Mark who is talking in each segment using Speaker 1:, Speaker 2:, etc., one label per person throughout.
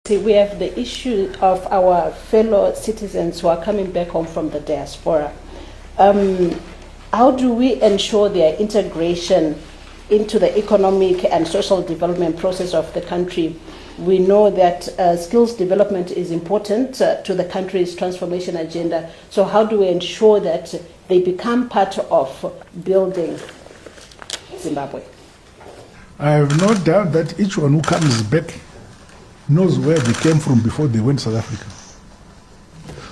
Speaker 1: We have the issue of our fellow citizens who are coming back home from the diaspora. How do we ensure their integration into the economic and social development process of the country? We know that skills development is important to the country's transformation agenda. So how do we ensure that they become part of building Zimbabwe?
Speaker 2: I have no doubt that each one who comes back knows where they came from before they went to South Africa.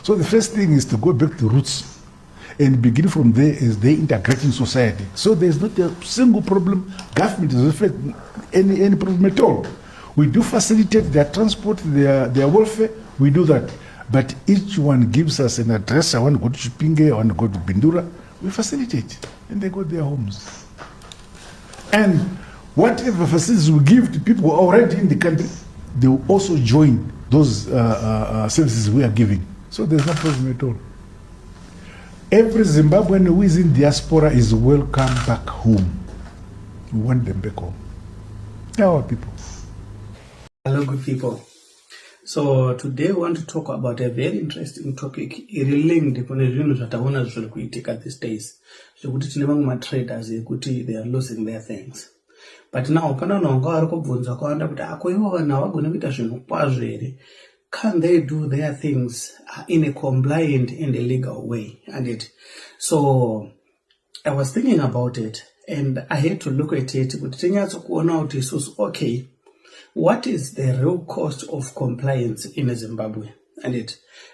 Speaker 2: So the first thing is to go back to roots and begin from there as they integrate in society. So there's not a single problem. Government doesn't face any problem at all. We do facilitate their transport, their welfare, we do that. But each one gives us an address. I want to go to Chipinge, I want to go to Bindura. We facilitate and they go to their homes. And whatever facilities we give to people who are already in the country, they will also join those services we are giving. So there's no problem at all. Every Zimbabwean who is in diaspora is welcome back home. We want them back home. They are our people.
Speaker 3: Hello, good people. So today we want to talk about a very interesting topic linked to these days. So traders they are losing their things. But now, can they do their things in a compliant and a legal way? So I was thinking about it, and I had to look at it. Okay, what is the real cost of compliance in Zimbabwe?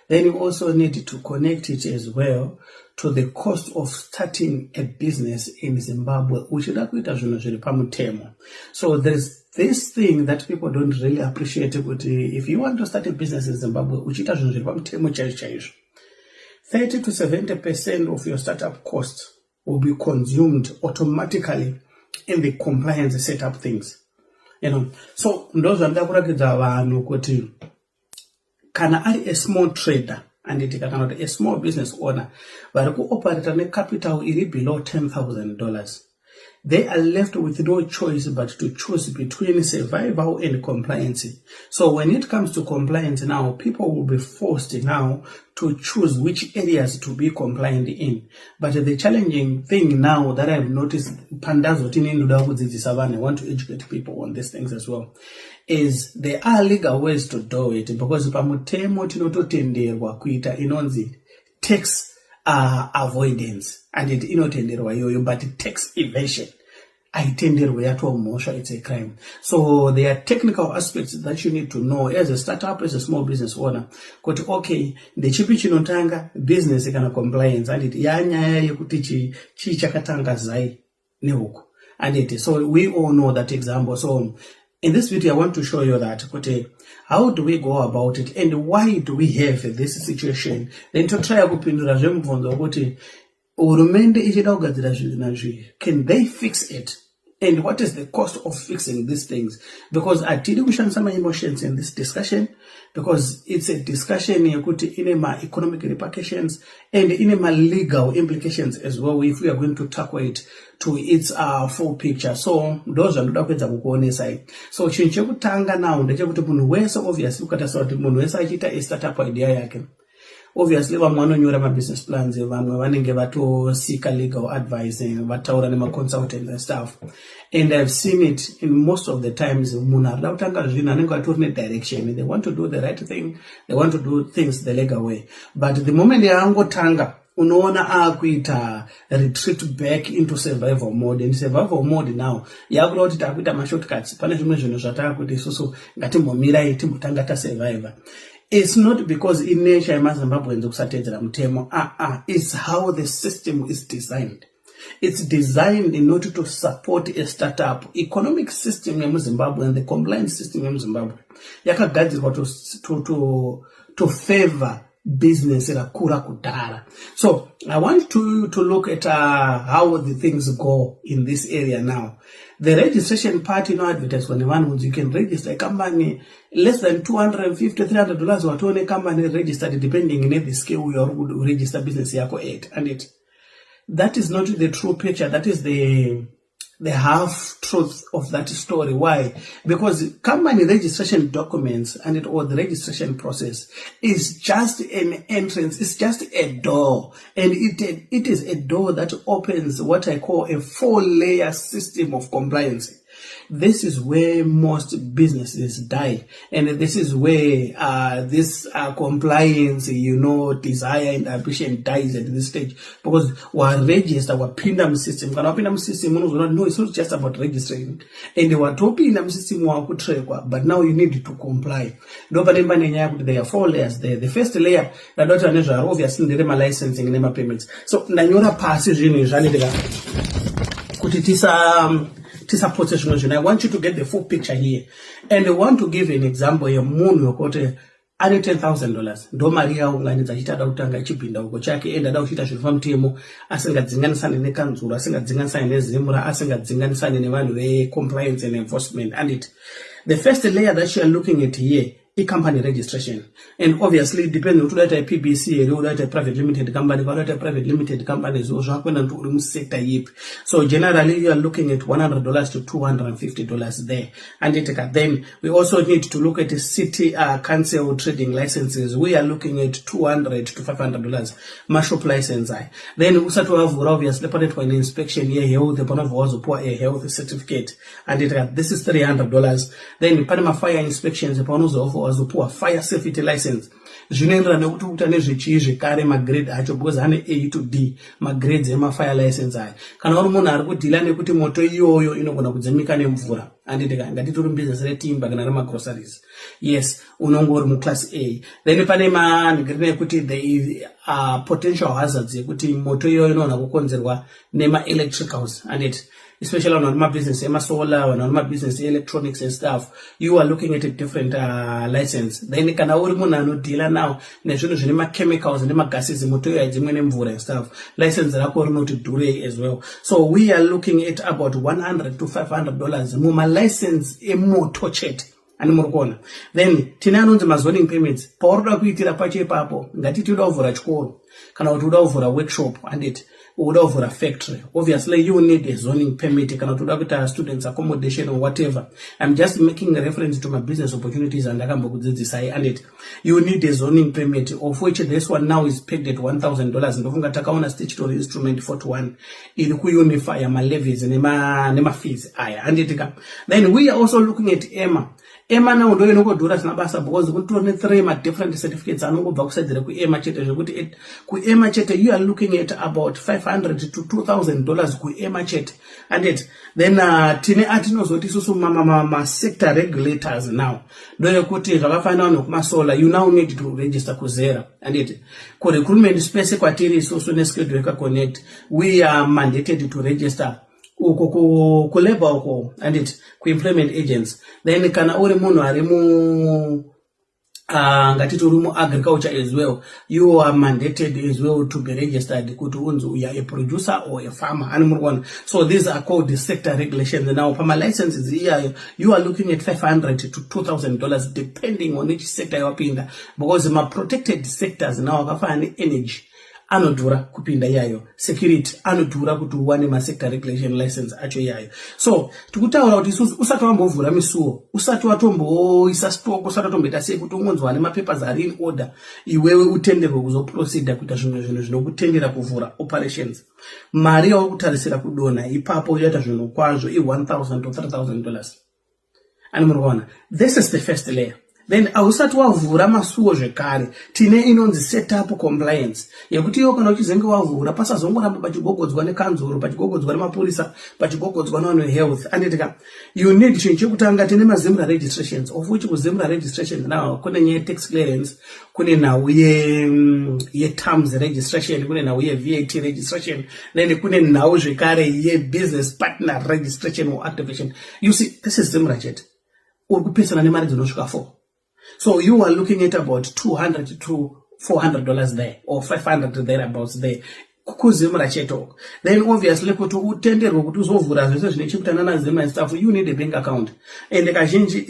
Speaker 3: Then you also need to connect it as well to the cost of starting a business in Zimbabwe. So there's this thing that people don't really appreciate. If you want to start a business in Zimbabwe, 30 to 70% of your startup costs will be consumed automatically in the compliance setup things. So those are can a small trader and a small business owner but who operate on a capital below $10,000. They are left with no choice but to choose between survival and compliance. So when it comes to compliance now, people will be forced now to choose which areas to be compliant in. But the challenging thing now that I've noticed, I want to educate people on these things as well, is there are legal ways to do it, because tax avoidance and but tax evasion, it's a crime. So there are technical aspects that you need to know as a startup, as a small business owner. Okay, the chipi business kana compliance and so we all know that example. So in this video, I want to show you that how do we go about it and why do we have this situation? Then to try can they fix it? And what is the cost of fixing these things? Because I did some emotions in this discussion, because it's a discussion in my economic repercussions and in my legal implications as well, if we are going to tackle it to its full picture. So those are the side. So chinchekutanga now obviously a startup idea. Obviously, my business plans, seek legal advice and consultants and stuff. And I've seen it in most of the times. Direction. They want to do the right thing. They want to do things the legal way. But the moment they are tanga, retreat back into survival mode. In survival mode now, shortcuts. Survivor. It's not because in nature it's how the system is designed. It's designed in order to support a startup. Economic system in Zimbabwe and the compliance system in Zimbabwe to favor business. So I want to look at how the things go in this area now. The registration part, advertisement, you can register a company less than $250, $300 or to a company registered depending on the scale you register business at. And that is not the true picture. That is the the half truth of that story. Why? Because company registration documents or the registration process is just an entrance, it's just a door, and it is a door that opens what I call a 4-layer system of compliance. This is where most businesses die, and this is where this compliance, desire and ambition dies at this stage, because we register our PINDAM system. PINDAM system, no, it's not just about registering, and we PINDAM system, but now you need to comply. There are 4 layers there. The first layer, obviously, the licensing and payments. So, Nanyora passes I want you to get the full picture here, and I want to give an example. A moon yokote ane $10,000 ndo mari yawo nganidza achida kutanga chipinda uko chake enda da kuita zvinhu pamutemo asingadzinganisani nekanzuro asingadzinganisani nezimura asingadzinganisani nevanhu ve-compliance and enforcement. And the first layer that you are looking at here company registration, and obviously it depends on whether a PBC or a private limited company, or a private limited company is also happening sector yip. So generally you are looking at $100 to $250 there. And then we also need to look at the city council trading licenses. We are looking at $200 to $500 marshal license. Then we start to have obviously for an inspection here, the Panama was a health certificate, and this is $300. Then Panama fire inspections, the Panama wazopuwa fire safety license. Zvinoenderana nekuti utane zvichii zvekare magrade acho, because ane A to D magrades ema fire license aya. Kana uri munhu ari kudhila nekuti moto iyoyo inogona kudzimika nemvura, anditi ngatitori business retimba kana rema groceries, yes, unongori mu class A. Then pane magrade ekuti the potential hazards yekuti moto iyoyo inogona kukonzerwa nema electricals, anditi especially on my business, solar, on my business, electronics and stuff. You are looking at a different license. Then can I dealer now, national chemicals and gases, and stuff. License that are not to do as well. So we are looking at about $100 to $500. Muma license emo touched. Then tinanonze mazoning payments. Porda kuitira pache papo. Ngati tuda ovura chikoro. Kana tuda ovura workshop and it. Over a factory. Obviously, you need a zoning permit. You cannot do that students accommodation or whatever. I'm just making a reference to my business opportunities and it. You need a zoning permit, of which this one now is pegged at $1,000. Ndofunga takaona statutory instrument 41. Iliku unify my levies and nema fees. Then we are also looking at EMA. EMA now ndo inokodhura sinabasa because kutone 3 different certificates anongobva kusadzira ku EMA chete zvekuti ku EMA chete you are looking at about $500 to $2,000 ku EMA chete. And then tine atinozoti susu ma sector regulators now ndo yekuti zvakafanana nokumasola you now need to register kuzera. And ku recruitment space kwatiri susu neschedule connect we are mandated to register ku labor uko and ku employment agents. Then kana uri munhu ari mu ngati turi mu agriculture as well, you are mandated as well to be registered kuti unzi you are a producer or a farmer. So these are called the sector regulations. Now for my licenses here you are looking at $500 to $2,000 depending on each sector yapinda, because my protected sectors now akafana energy anodhura kupinda yayo, security anodhura kuti uwane ma sector regulation license acho yayo. So tikutaura kuti usati wambovhura misuwo, usati watomboisa stock, usati watomboita sei kuti ungonzwa ne papers ari in order, iwewe utenderwe kuzoproceed kuita zvinhu zvinokutendera kuvhura operations, mari yaukutarisira kudona ipapo yaita zvinhu kwazvo $1,000 to $3,000. And this is the first layer. Then ausati wavhura masuwo zvekare tine inonzi setup compliance yekuti iwo kana uchizenge wavhura pasazongoramba pachigogodzwa nekanzuro, pachigogodzwa nemapurisa, pachigogodzwa nevanhu health. And you need chinhu chekutanga tine mazimura registrations, of which kuzimura registrations now kune nye tax clearance, kune nhau ye terms registration, kune nhau ye VAT registration, then kune nhau zvekare ye business partner registration or activation. You see, this is zimura chet uri kupesana nemari dzinosvika 4. So you are looking at about $200 to $400 there, or $500 thereabouts there. kuzimura cheto. Then obviously kuti utenderwe kuti uzovhura zvese zvine chekutana nazima and stuff, you need a bank account. And kazhinji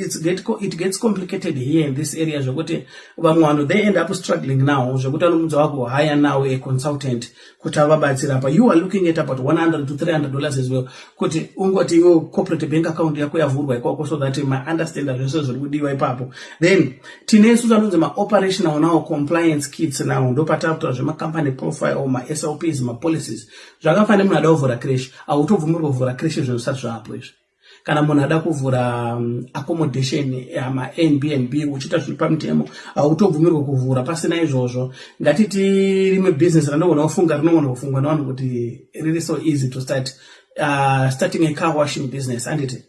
Speaker 3: it gets complicated here in this area zvokuti vamwe vanhu they end up struggling now zvokuti anomunza wako hire now a consultant kuti avabatsira pa. You are looking at about $100 to $300 as well kuti ungoti iwe corporate bank account yako yavhurwa ikoko so that ma understand zvese zviri kudiwa ipapo. Then tine isusu anonzi ma operational now compliance kits now ndopatakuta zvema company profile ma SOPs ma policies zvakafanira munhu ada kuvhura crash autobvumirwa kuvhura crash zvinhu zvisati zvapo izvi. Kana munhu ada kuvhura accommodation ma Airbnb uchiita zviri pamutemo autobvumirwa kuvhura pasina izvozvo. Ngatiti rimwe business randogona kufunga rinogona kufungwa navanhu kuti riri so easy to start starting a car washing business anditi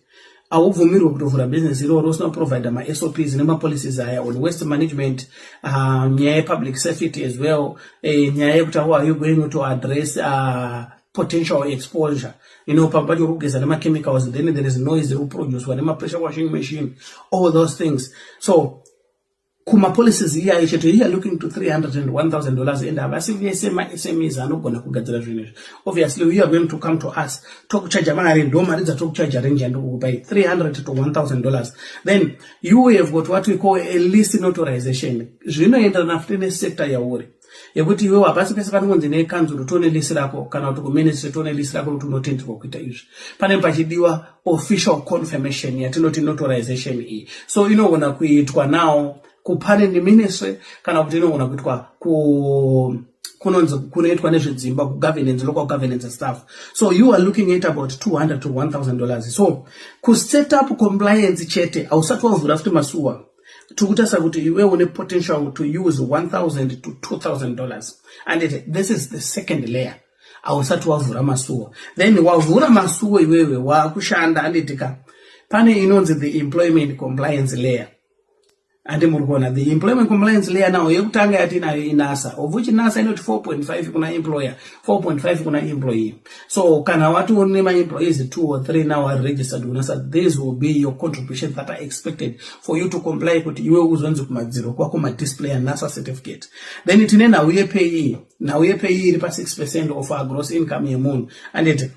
Speaker 3: haubvumirwe kutovhura business iroro usina provider ma SOPs nema policies aya on waste management, nyaya yepublic safety as well, nyaya yekuti how are you going to address potential exposure, you know, pambati kugeza nema chemicals, then there is noise produce nema pressure washing machine, all those things. So kuma policies here cheto here looking to $300 and $1,000 and abasi vese ma SMEs anogona kugadzira zvinhu. Obviously we are going to come to us talk charge mari ndo mari za talk charge range and by $300 to $1,000. Then you have got what we call a list notarization. Zvinoenderana futi sector yauri yekuti iwe hapasi pese panonzi nekanzuro tone list rako kana kuti kuministry tone list rako kuti unotenderwa kuita izvi. Pane pachidiwa official confirmation yatinoti notarization iyi. So inogona kuitwa now kuparent ministry kana kuti inogona kuitwa kunoitwa nezvedzimba governance, local governance stuff. So you are looking at about $200 to $1,000. So set up compliance chete ausati wavhura futi masuwa tukutasa kuti iwe une potential to use $1,000 to $2,000 and this is the second layer. Ausati wavhura masuwa, then wavhura masuwa iwewe wakushanda anditika pane inonzi the employment compliance layer. And the employment compliance layer now yekutanga yatinayo inasa, of which nasa inoti 4.5 kuna employer, 4.5 kuna employee. So kana watu onema employees 2 or 3 now are registered unasa, these will be your contributions that are expected for you to comply kuti iwe uzonzi kumadziro kwa kuma display and nasa certificate. Then itine na uye payee iri pa 6% of our gross income yemunhu, and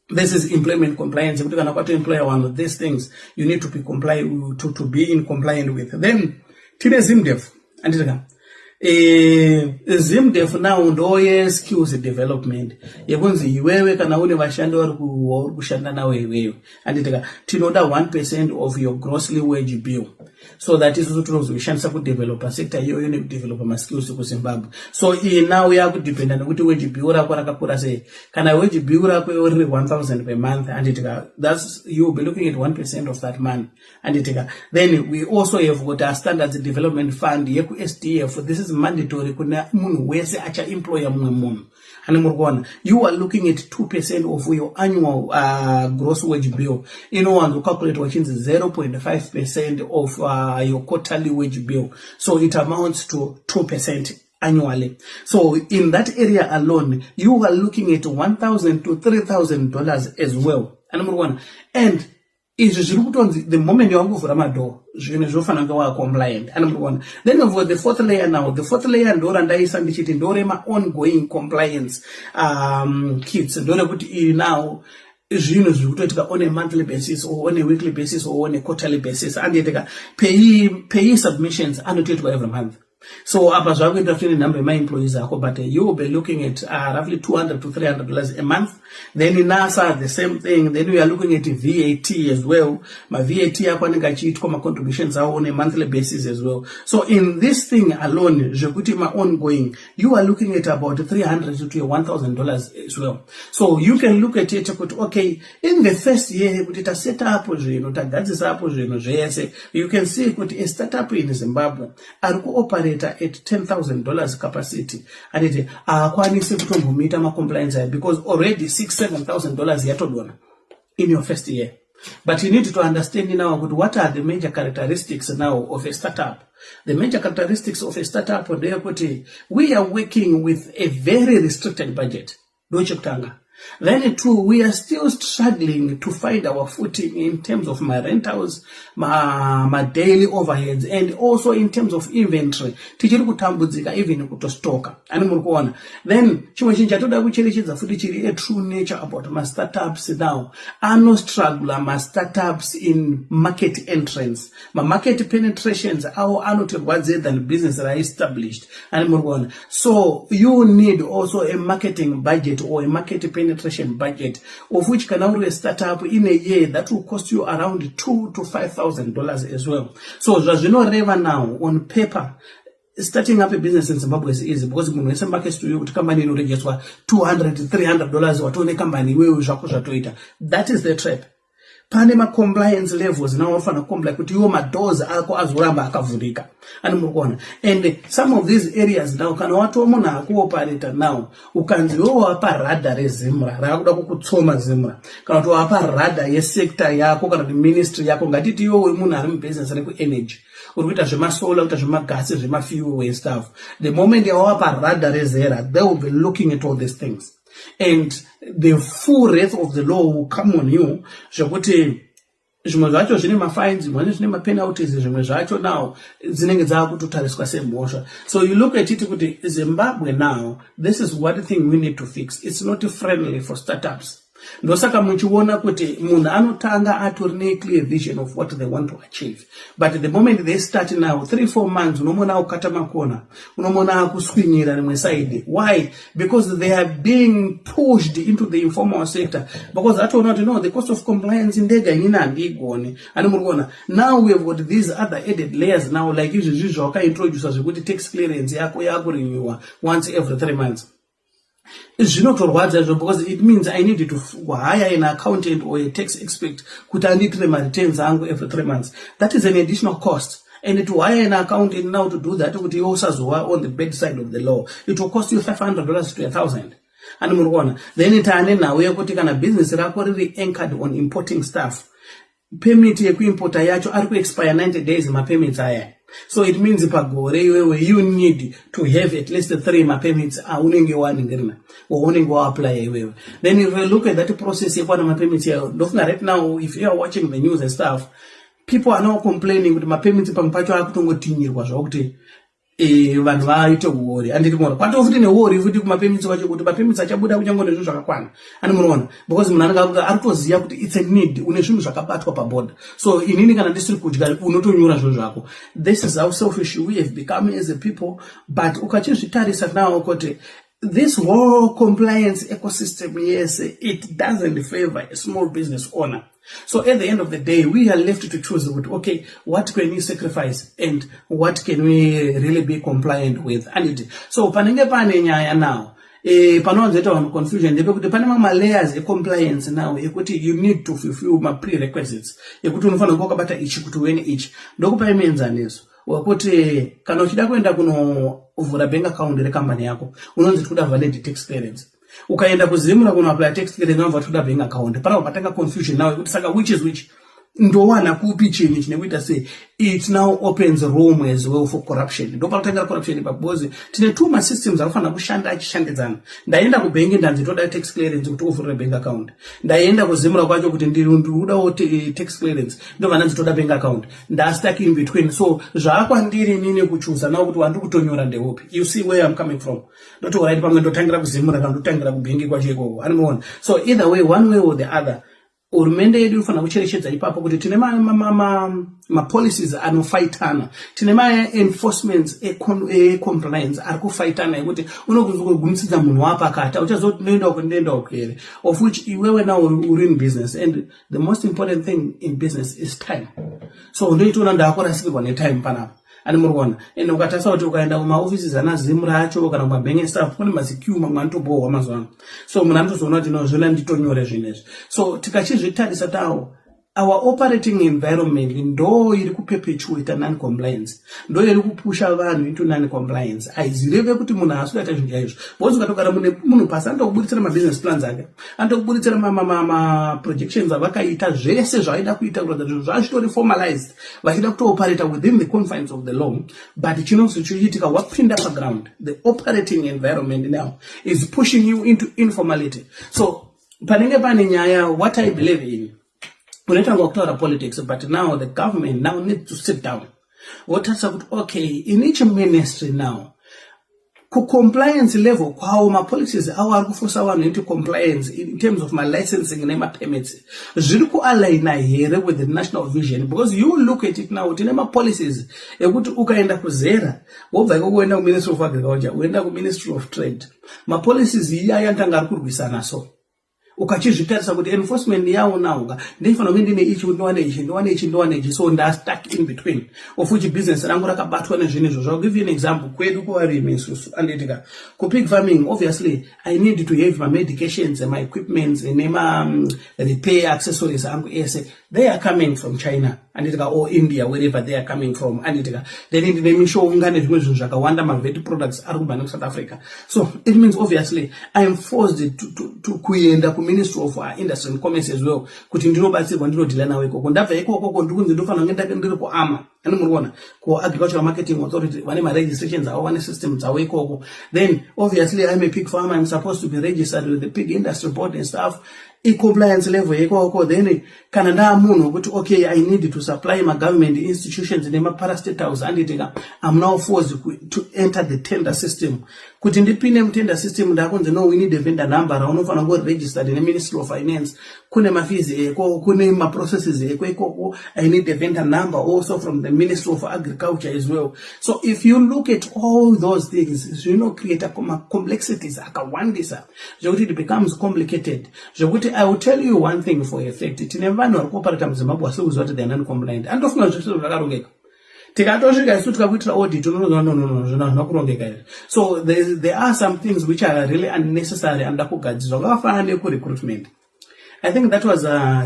Speaker 3: this is employment compliance. If you can employer one of these things, you need to be to be in compliant with. Then tine ZimDev and ZimDev now ndoye skills development. Yekunzi iwewe kana une vashandi vari kushanda nawe iwewe. And tinoda 1% of your grossly wage bill. So that is what we shansa ku developer sector hiyo yone developer ma skills ku Zimbabwe. So now we are ku depend on kuti wage bill rako rakakura sei. Kana wage bill rako iri 1,000 per month and that's you will be looking at 1% of that money. And then we also have got a standards development fund yeku SDF. This is mandatory kuna munhu wese acha employer mumwe munhu. And you are looking at 2% of your annual gross wage bill. You know, and you calculate which is 0.5% of your quarterly wage bill. So it amounts to 2% annually. So in that area alone, you are looking at $1,000 to $3,000 as well. And the moment you go for Ramado, you are compliant. And then over the fourth layer now, the fourth layer and ongoing compliance kits. Now on a monthly basis or on a weekly basis or on a quarterly basis, and pay submissions annotated every month. So abazwa kuita number of my employees ako, but you will be looking at roughly $200 to $300 a month. Then in NASA the same thing. Then we are looking at VAT as well. My VAT ako anengachitwa ma contributions are on a monthly basis as well. So in this thing alone, Jekutima ongoing, you are looking at about $300 to $1,000 as well. So you can look at it. Okay, in the first year, it set up you can see a startup in Zimbabwe are operate at $10,000 capacity, and it akwanise kutombomita ma compliance because already $6,000-7,000 yatodona in your first year. But you need to understand now what are the major characteristics now of a startup. The major characteristics of a startup, we are working with a very restricted budget. Then too, we are still struggling to find our footing in terms of my rentals, my daily overheads, and also in terms of inventory. Tichiri kutambudzika even kutostoka. Ani murikuona. Then, chimwe chinhu chatoda kucherechedza futi chiri a true nature about my startups now. Ano struggle my startups in market entrance. My market penetrations are anotirwadze than business that are established. Ani murikuona. So, you need also a marketing budget or a market penetration budget, of which can only start up in a year that will cost you around $2,000 to $5,000 as well. So as you know, now on paper, starting up a business in Zimbabwe is easy because when you market to you, company in register $200 to $300 or to company where that is the trap. Panama compliance levels now often comply kuti iwo madoors ako azuramba akavhurika ani murikuona. And some of these areas now kana watu munhu akuoperate now ukanzi iwo wapa radar rezimra rakuda kukutsoma zimra kana kuti wapa radar yesector yako kana ministry yako ngatiti iwo uri munhu ari mubusiness reku energy uri kuita zvemasola kuita zvemagasi zvemafuel stuff. The moment yawapa radar rezera, they will be looking at all these things. And the full wrath of the law will come on you. Zvokuti zvimwe zvacho zvine mafines, zvimwe zvine mapenalties, zvimwe zvacho now dzinenge dzakutotariswa semhosva. So you look at it kuti Zimbabwe now, this is one thing we need to fix. It's not friendly for startups. Ndosaka muchiona kuti munhu anotanga atori clear vision of what they want to achieve. But the moment they start now, 3-4 months, unomona ukata makona, unomona akuswinyira rimwe side. Why? Because they are being pushed into the informal sector. Because that will not know the cost of compliance in Dega Nina and Igoni. And now we have got these other added layers now, like usually introduce us with tax clearance, yako renewal once every 3 months. Because it means I need to hire an accountant or a tax expert kuti anditire my returns angu every 3 months. That is an additional cost. And to hire an accountant now to do that, kuti yosazowa on the bad side of the law, it will cost you $500 to $1,000. And then it now we are kuti kana business rako really anchored on importing stuff. Permit yekuimporta yacho ari expire 90 days ma permits aya. So it means pagore you need to have at least 3 permits unenge waningirina or unenge apply. Then if you look at that process you want permits here, right now if you are watching the news and stuff, people are now complaining with my permits pampacho akutongotinyirwa zvakuti vanhu vaite worry and ndimona kwatofuti ne worry futi kuma permits wacho kuti permits achabuda kunyangwe nezvo zvakakwana and munoona because munhu anenge arikuziya kuti it's a need une zvinhu zvakabatwa paboard. So inini kana ndisiri kudya unotonyura zvo zvako. This is how selfish we have become as a people. But ukachizvitarisa now kuti this whole compliance ecosystem, yes, it doesn't favor a small business owner. So at the end of the day, we are left to choose, okay, what can we sacrifice and what can we really be compliant with? And so panenge pane nyaya now. Panozoita vanhu confusion ndepekuti pane mamwe layers compliance now ekuti you need to fulfill my prerequisites ekuti unofanira kukabata ichi kuti uene ichi. Ndokupa imenzanezo wekuti kana uchida kuenda kunovhura bank account recompany yako unonzi tikuda valid tax clearance. Ukaenda kuzimura kuno apply tax clearance unobva tikuda bank account. Pana patanga confusion now ekuti saka which is which. Ndowana kupi chini chinekuita say it now opens room as well for corruption. Ndopatanga corruption because tine two systems anofanira kushanda achishandidzana. Ndaenda kubengi ndanzi toda tax clearance kuti uvhure bank account. Ndaenda kuzimura kwacho kuti ndinoda tax clearance ndobva ndanzi toda bank account. Stuck in between. So zvakwandiri nini kuchuza nawo kuti wandu kutonyora ndewopi. You see where I'm coming from. Not alright pamwe ndotangira kuzimura kana ndotangira kubengi kwacho ikoko. Anoona. So either way, one way or the other, urumende yedu inofanira kucherechedza ipapo kuti tine ma policies anofaitana, tine ma enforcements compliance ari kufaitana ekuti unogumisa munhu wapakati uchazoti ndoenda ukere, of which iwewe now uri in business, and the most important thing in business is time. So ndoitona ndakurasirwa netime panapa. And murwana and ukatarisa kuti ukaenda kuma offices anazimura acho kana kuma bank staff kune mazikiu mamwe anotobohwa mazuva. So munhu anotozoona kuti nozvona nditonyore zvinezvi. So tikachizvitarisa tawo our operating environment ndo iri kuperpetuate non-compliance, ndo iri kupusha vanhu into non-compliance. Aizireve kuti munhu haasi kuita zvinhu chaizvo, because ukatogara munhu pasi anotokubuditsira mabusiness plans ake, anotokubuditsira projections avakaita, zvese zvaida kuita kuratidza zvinhu zvazvitori formalized, vachida kutooperata within the confines of the law. But chinozochiitika wapinda paground, the operating environment now is pushing you into informality. So panenge pane nyaya, what I believe in, unetanga kutaura politics, but now the government now needs to sit down. What has happened? Okay, in each ministry now, compliance level, how my policies, how are force one into compliance in terms of my licensing and my permits. Ziriku align here with the national vision, because you look at it now, tinema policies, ukaenda kuzera, uenda ku Ministry of Agriculture, uenda ku Ministry of Trade. My policies iya yantanga kurwisana so. Ukachizvitarisa kuti enforcement yawo nawo ndifana kuti ndine ichi ndowane ichi, so nda stuck in between of which business rangu rakabatwa nezvinhu izvo. I'll give you an example. Kwedu kuvarimi isusu anditika ku pig farming, obviously I need to have my medications and my equipments and my repair accessories angu ese, they are coming from China anditika, or India, wherever they are coming from anditika. Then ndine mishonga nezvimwe zvinhu zvakawanda, ma vet products ari kubva South Africa. So it means obviously I am forced to kuenda ku Ministry of Industry and Commerce as well, kuti ndinobatsirwa ndinodhila nawo ikoko. Ndabva ikoko ndikunzi ndofana ngenda ndiri ku AMA, anomuona ku Agricultural Marketing Authority, vane ma registrations awo, vane systems awo ikoko. Then obviously I'm a pig farmer, I'm supposed to be registered with the Pig Industry Board and stuff. Compliance level ikoko. Then kana nda munhu kuti okay, I need to supply my government institutions nema parastatals anditika, I'm now forced to enter the tender system. Kuti ndipine mu tender system ndakunze no, we need a vendor number, unofana ngo registered in the Ministry of Finance, kune ma fees eko, kune ma processes eko, I need a vendor number also from the Ministry of Agriculture as well. So if you look at all those things, you know, create a complexities akawandisa, zvokuti it becomes complicated. Zvokuti I will tell you one thing for a fact, tine vanhu vari kuoperata muZimbabwe asiuziva kuti they are non-compliant, andofunga zvese zvakarongeka. Tikatosvika isu tikakuitira audit, no. So there are some things which are really unnecessary and kugadzirwa, zvakafanana neku-recruitment. I think that was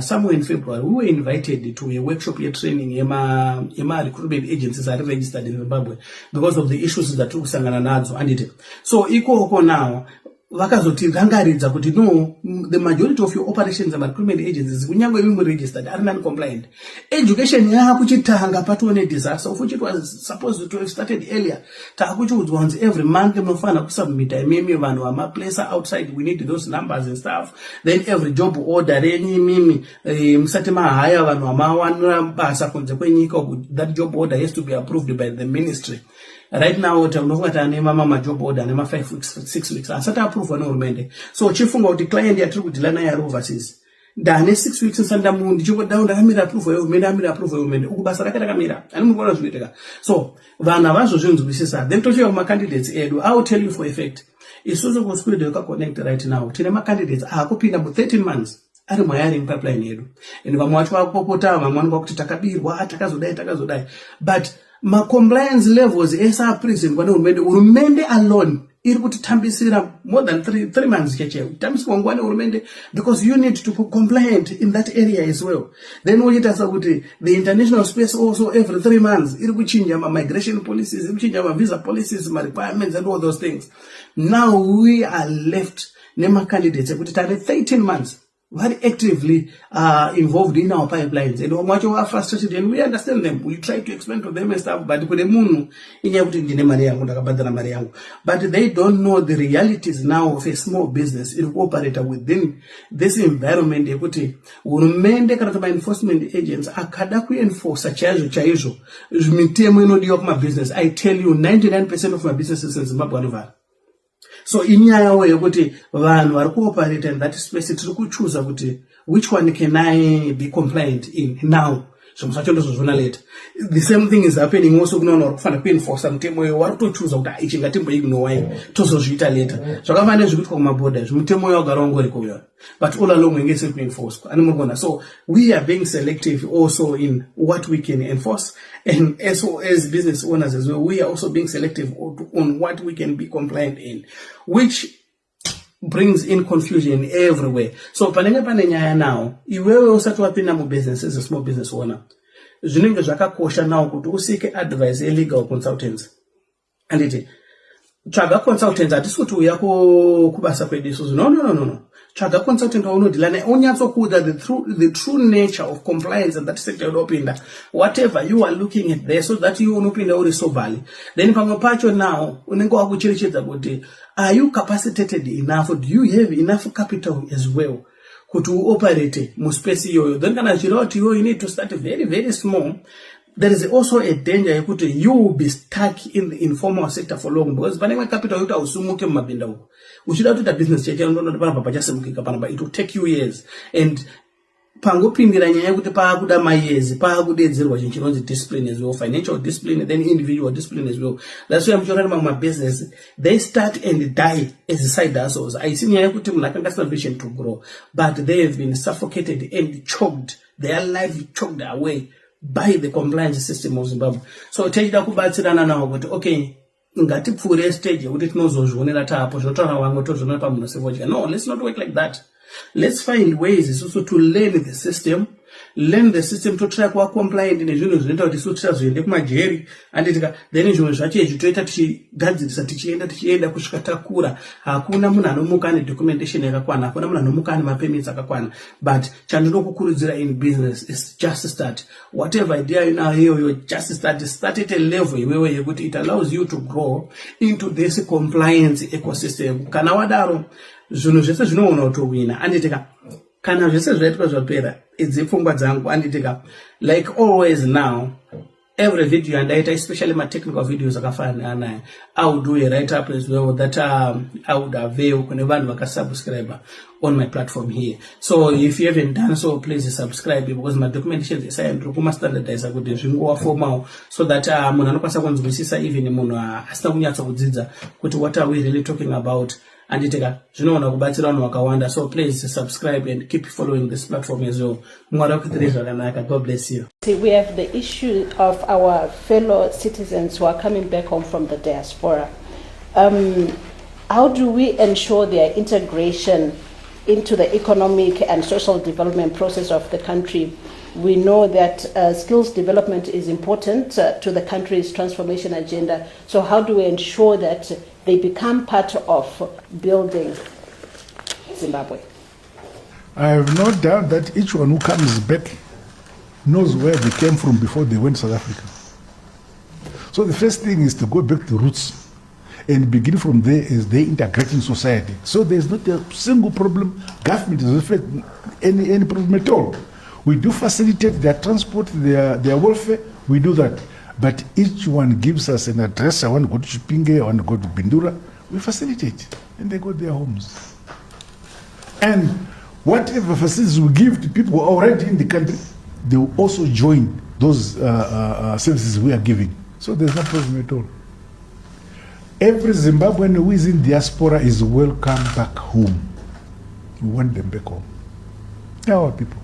Speaker 3: somewhere in February. We were invited to a workshop year training ema recruitment agencies are registered in Zimbabwe because of the issues that we kusangana nadzo andite. So ikoko now vakazotirangaridza kuti no, the majority of your operations and recruitment agencies kunyangwe imi registered are non-compliant. Education yakuchitanga patone disaster of which it was supposed to have started earlier. Takuchiudzwa once every month munofana kusubmit imimi vanhu vamaplacer outside, we need those numbers and stuff. Then every job order renyi imimi musati mahaya vanhu vamawanira basa kunze kwenyika, that job order has to be approved by the ministry. Right now unofata nema mama job order nema 5 weeks 6 weeks asati approve na hurumende. So chifunga kuti client yatiri kudilana yari overseas ndane 6 weeks sanda mundi chiko down ndakamira approve hurumende, amira approve hurumende, ukubasa rakata kamira ani mukona zviiteka. So vana vazo zvinzwisisa. Then tochiwa kuma candidates edu, I will tell you for a fact, isusu ku school de connect right now tine ma candidates akupinda mu 13 months ari mwayaring pipeline yedu, and vamwe vacho vakupopota, vamwe vanenge kuti takabirwa takazodai, but ma compliance levels esa prison kwa hurumende alone iri kutitambisira more than 3 months cheche tambiswa ngwane hurumende, because you need to be compliant in that area as well. Then we tasa kuti the international space also every 3 months iri kuchinja ma migration policies, iri kuchinja ma visa policies, ma requirements and all those things. Now we are left nema candidates kuti tare 13 months very actively involved in our pipelines, and much are frustrated, and we understand them. We try to explain to them and stuff, but they don't know the realities now of a small business in operator within this environment. Enforcement agents akada enforce chaizvo mitemo inodiwa kuma business. I tell you 99% of my businesses in Zimbabwe are. So inyaya way kuti vanhu vari kuoperate in that space, tiri kuchoose kuti which one can I be compliant in now. So musachondozozvona later. The same thing is happening also kuna vanhu vari kufana kuenforce mutemo uyo, vari kutochoose kuti ichi ngatimboignore tozozviita later. Zvakafanana nezvikuitwa kumaborder, mutemo uyo wagara ungoriko uyo, but all along ingesiri kuenforce. So we are being selective also in what we can enforce, and as business owners as well, we are also being selective on what we can be compliant in, which brings in confusion everywhere. So panenge pane nyaya now, iwewe usati wapinda mubusiness as a small business owner, zvinenge zvakakosha now kuti usike advice legal consultants. Anditi tsvaga consultants hatisi kuti uya kubasa kwedu isusu, no. Tsvaga consultant waunodhila naye onyatsokuudza the true nature of compliance in that sector yaunopinda, whatever you are looking at there, so that you unopinda uri sobhali. Then pamwe pacho now unenge wakucherechedza kuti are you capacitated enough, do you have enough capital as well kuti uoperate muspace iyoyo. Then kana zvichireva kuti you need to start very very small, there is also a danger yekuti you will be stuck in the informal sector for long, because panenge capital yokuti hausumuke mumabinda uko. Uchida kuita business chete unondoda panapa pachasimukika panapa, it will take you years. And pangopindira nyaya yekuti paakuda mayears, paakudedzerwa chinhu chinonzi discipline as well, financial discipline, then individual discipline as well. That's why muchiona mamwe business they start and die as side hustles. Haisi nyaya yekuti munhu akanga asina vision to grow, but they have been suffocated and choked, their life choked away by the compliance system of Zimbabwe. So techida kubatsirana nawo kuti okay, ngatipfuure stage yekuti tinozozvionera taapo zvinotaura vamwe tozviona pamunhu sevodya. No, let's not work like that. Let's find ways also to learn the system to try kuva compliant nezvinhu zvinoita kuti isu tisazoende kumajeri anditika, then zvimwe zvacho izvi toita tichigadzirisa tichienda kusvika takura. Hakuna munhu anomuka ane documentation yakakwana, hakuna munhu anomuka ane mapermits akakwana, but chandinokukurudzira in business is just start. Whatever idea you now you just start at a level iwewe yekuti it allows you to grow into this compliance ecosystem. Kana wadaro zvinhu zvese zvinoona utowina anditika, kana zvese zvaitwa zvapera idzipfungwa dzangu anditika, like always now every video andaita, especially my technical videos akafanana naye, I would do a write up as well that I would avail kune vanhu vakasubscribe on my platform here. So if you haven't done so, please subscribe, because my documentation is ndiri kuma standardize kuti zvingova formal, so that munhu anokwanisa kunzwisisa, even munhu asina kunyatsa kudzidza kuti what are we really talking about. Anditika zvinoona kubatsira vanhu vakawanda. So please subscribe and keep following this platform as well. Mwari akuitire zvakanaka. God bless you.
Speaker 1: We have the issue of our fellow citizens who are coming back home from the diaspora. How do we ensure their integration into the economic and social development process of the country? We know that skills development is important to the country's transformation agenda. So how do we ensure that they become part of building Zimbabwe?
Speaker 2: I have no doubt that each one who comes back knows where they came from before they went to South Africa. So the first thing is to go back to roots and begin from there as they integrate in society. So there's not a single problem. Government does not any problem at all. We do facilitate their transport, their welfare, we do that. But each one gives us an address. I want to go to Chipinge, I want to go to Bindura. We facilitate, and they go to their homes. And whatever facilities we give to people who are already in the country, they will also join those services we are giving. So there's no problem at all. Every Zimbabwean who is in diaspora is welcome back home. We want them back home. They are our people.